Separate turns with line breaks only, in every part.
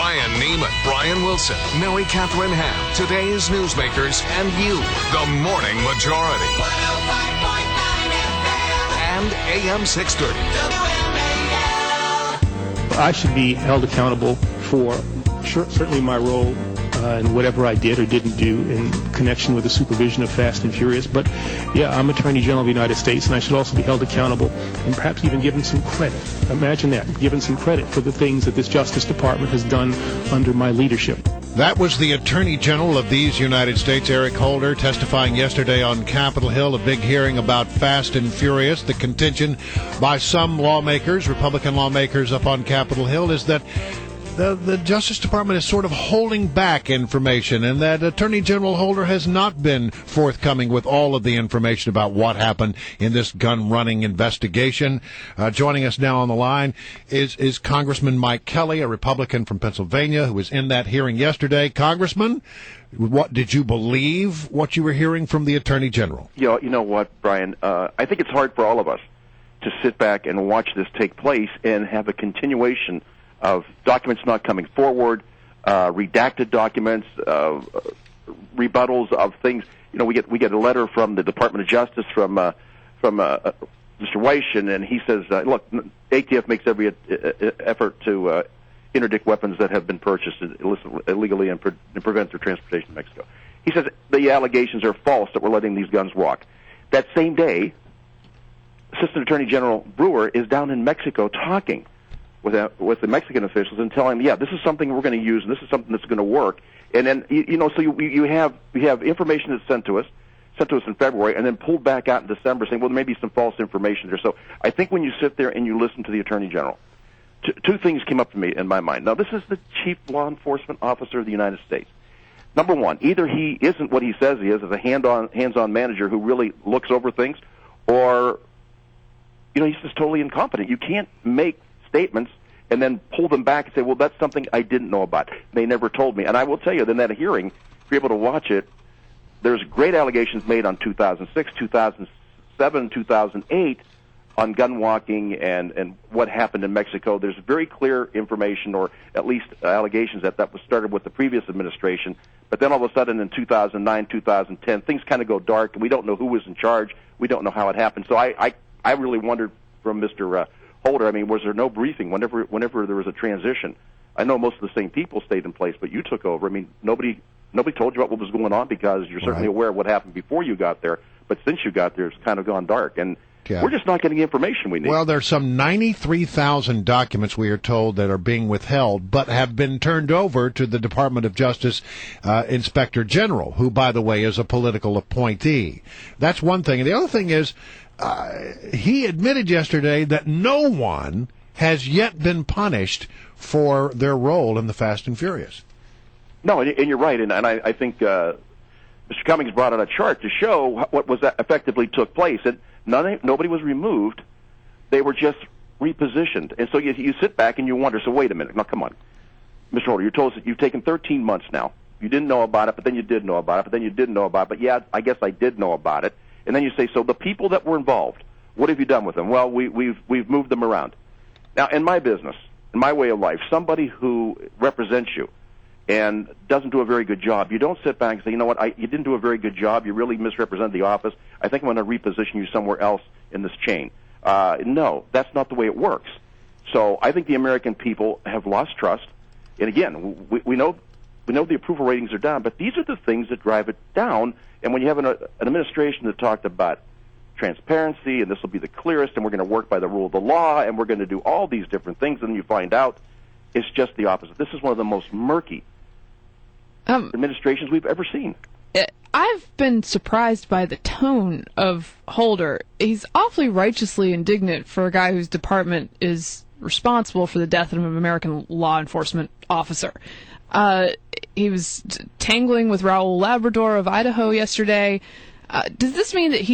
Ryan Neiman, Brian Wilson, Mary Catherine Ham, today's newsmakers, and you, the Morning Majority. 105.9 FM and AM 630. WMAL.
I should be held accountable for certainly my role in whatever I did or didn't do in connection with the supervision of Fast and Furious. But, yeah, I'm Attorney General of the United States, and I should also be held accountable and perhaps even given some credit. Imagine that, given some credit for the things that this Justice Department has done under my leadership.
That was the Attorney General of these United States, Eric Holder, testifying yesterday on Capitol Hill, a big hearing about Fast and Furious. The contention by some lawmakers, Republican lawmakers up on Capitol Hill, is that the Justice Department is sort of holding back information, and that Attorney General Holder has not been forthcoming with all of the information about what happened in this gun-running investigation. Joining us now on the line is Congressman Mike Kelly, a Republican from Pennsylvania, who was in that hearing yesterday. Congressman, what did you believe what you were hearing from the Attorney General?
You know what, Brian? I think it's hard for all of us to sit back and watch this take place and have a continuation of documents not coming forward, redacted documents, rebuttals of things. You know, we get a letter from the Department of Justice from Mr. Weish, and he says, look, ATF makes every effort to interdict weapons that have been purchased illegally and prevent their transportation to Mexico. He says the allegations are false that we're letting these guns walk. That same day, Assistant Attorney General Brewer is down in Mexico talking with the Mexican officials and telling them, yeah, this is something we're going to use, and this is something that's going to work. And then, so you have information that's sent to us in February, and then pulled back out in December saying, well, there may be some false information there. So I think when you sit there and you listen to the Attorney General, two things came up to me in my mind. Now, this is the Chief Law Enforcement Officer of the United States. Number one, either he isn't what he says he is as a hands-on manager who really looks over things, or, he's just totally incompetent. You can't make statements and then pull them back and say, well, that's something I didn't know about. They never told me. And I will tell you, in that hearing, if you're able to watch it, there's great allegations made on 2006, 2007, 2008 on gun walking and what happened in Mexico. There's very clear information, or at least allegations that was started with the previous administration. But then all of a sudden in 2009, 2010, things kind of go dark, and we don't know who was in charge. We don't know how it happened. So I really wondered from Mr. Holder, was there no briefing whenever there was a transition? I know most of the same people stayed in place, but you took over. Nobody told you about what was going on, because you're certainly aware of what happened before you got there. But since you got there, it's kind of gone dark, and we're just not getting the information we need.
Well, there's some 93,000 documents, we are told, that are being withheld, but have been turned over to the Department of Justice Inspector General, who, by the way, is a political appointee. That's one thing. And the other thing is, he admitted yesterday that no one has yet been punished for their role in the Fast and Furious.
No, and you're right, and I think Mr. Cummings brought out a chart to show what was effectively took place, and nobody was removed. They were just repositioned. And so you sit back and you wonder, so wait a minute, now come on. Mr. Holder, you told us that you've taken 13 months now. You didn't know about it, but then you did know about it, but then you didn't know about it, but yeah, I guess I did know about it. And then you say, so the people that were involved, what have you done with them? Well, we've moved them around. Now, in my business, in my way of life, somebody who represents you and doesn't do a very good job, you don't sit back and say, you know what, you didn't do a very good job, you really misrepresented the office, I think I'm going to reposition you somewhere else in this chain. No, that's not the way it works. So I think the American people have lost trust. And again, we know the approval ratings are down, but these are the things that drive it down. And when you have an administration that talked about transparency, and this will be the clearest, and we're going to work by the rule of the law, and we're going to do all these different things, and you find out it's just the opposite. This is one of the most murky administrations we've ever seen.
I've been surprised by the tone of Holder. He's awfully righteously indignant for a guy whose department is responsible for the death of an American law enforcement officer. He was tangling with Raul Labrador of Idaho yesterday. Does this mean that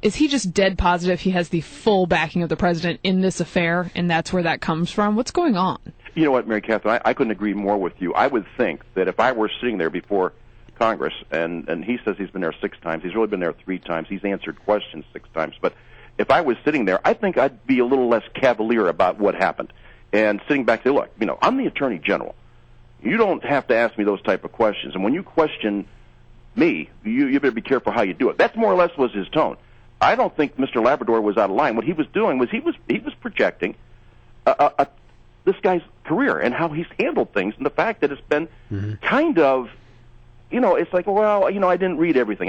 is he just dead positive he has the full backing of the president in this affair, and that's where that comes from? What's going on?
You know what, Mary Catherine, I couldn't agree more with you. I would think that if I were sitting there before Congress, and he says he's been there 6 times, he's really been there 3 times, he's answered questions 6 times, but if I was sitting there, I think I'd be a little less cavalier about what happened. And sitting back and say, look, I'm the Attorney General. You don't have to ask me those type of questions. And when you question me, you better be careful how you do it. That more or less was his tone. I don't think Mr. Labrador was out of line. What he was doing was he was projecting this guy's career and how he's handled things, and the fact that it's been kind of, it's like, well, I didn't read everything.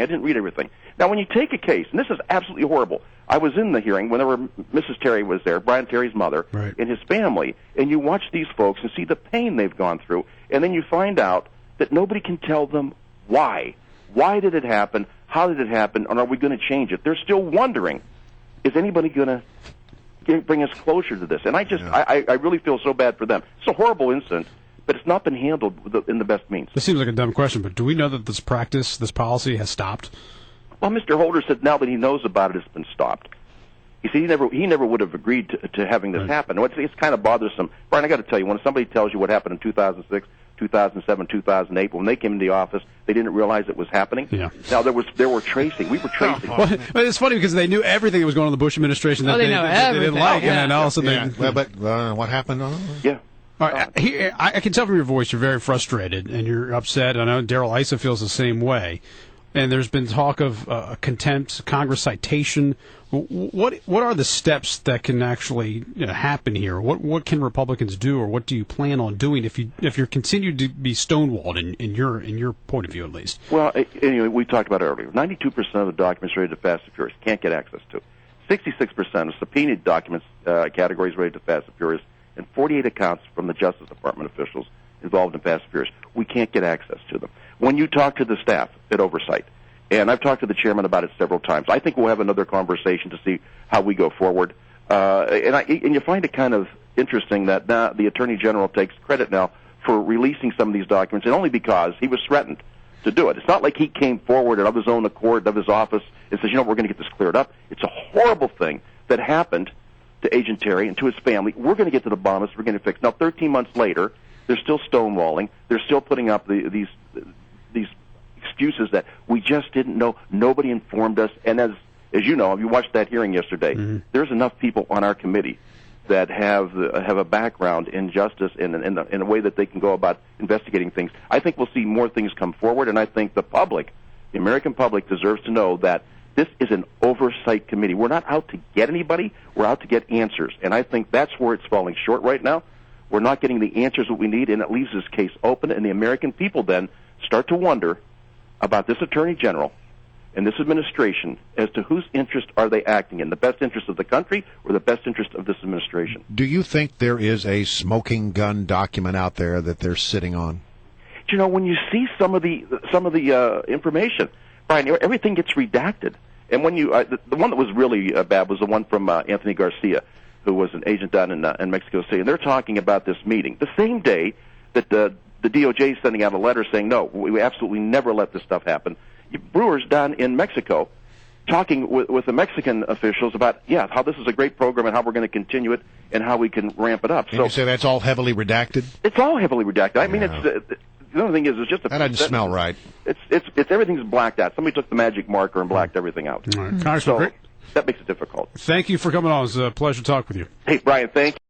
Now, when you take a case, and this is absolutely horrible. I was in the hearing whenever Mrs. Terry was there, Brian Terry's mother, and his family, and you watch these folks and see the pain they've gone through, and then you find out that nobody can tell them why. Why did it happen? How did it happen? And are we going to change it? They're still wondering, is anybody going to bring us closer to this? And I really feel so bad for them. It's a horrible incident, but it's not been handled in the best means.
This seems like a dumb question, but do we know that this policy has stopped?
Well, Mr. Holder said now that he knows about it, it's been stopped. You see, he never would have agreed to having this happen. It's kind of bothersome. Brian, I got to tell you, when somebody tells you what happened in 2006, 2007, 2008, when they came into the office, they didn't realize it was happening.
Yeah.
Now, there were tracing. We were tracing.
Well, it's funny because they knew everything that was going on in the Bush administration that they didn't like, and then all of a sudden
what happened?
Yeah.
All right, I can tell from your voice you're very frustrated and you're upset. I know Darrell Issa feels the same way. And there's been talk of contempt, Congress citation. What are the steps that can actually happen here? What can Republicans do, or what do you plan on doing if you're continued to be stonewalled in your point of view at least?
Well, anyway, we talked about it earlier. 92% of the documents related to Fast and Furious can't get access to. 66% of subpoenaed documents categories related to Fast and Furious, and 48 accounts from the Justice Department officials involved in Fast and Furious. We can't get access to them. When you talk to the staff at Oversight, and I've talked to the chairman about it several times, I think we'll have another conversation to see how we go forward. And you find it kind of interesting that now the Attorney General takes credit now for releasing some of these documents, and only because he was threatened to do it. It's not like he came forward of his own accord, of his office, and says, we're going to get this cleared up. It's a horrible thing that happened to Agent Terry and to his family. We're going to get to the bottom of this. We're going to fix it. Now, 13 months later, they're still stonewalling. They're still putting up these excuses that we just didn't know. Nobody informed us. And as you know, if you watched that hearing yesterday, there's enough people on our committee that have a background in justice in a way that they can go about investigating things. I think we'll see more things come forward, and I think the public, the American public, deserves to know that this is an oversight committee. We're not out to get anybody. We're out to get answers. And I think that's where it's falling short right now. We're not getting the answers that we need, and it leaves this case open, and the American people then start to wonder about this Attorney General and this administration as to whose interest are they acting in, the best interest of the country or the best interest of this administration.
Do you think there is a smoking gun document out there that they're sitting on?
When you see some of the information, Brian, everything gets redacted. And when you the one that was really bad was the one from Anthony Garcia, who was an agent down in Mexico City, and they're talking about this meeting the same day that the DOJ is sending out a letter saying, no, we absolutely never let this stuff happen. Brewers down in Mexico talking with the Mexican officials about, how this is a great program and how we're going to continue it and how we can ramp it up.
And you say that's all heavily redacted?
It's all heavily redacted. I mean, the other thing is, it's just
that doesn't smell right.
It's everything's blacked out. Somebody took the magic marker and blacked everything out.
All right. Congressman,
that makes it difficult.
Thank you for coming on. It was a pleasure to talk with you.
Hey, Brian, thank you.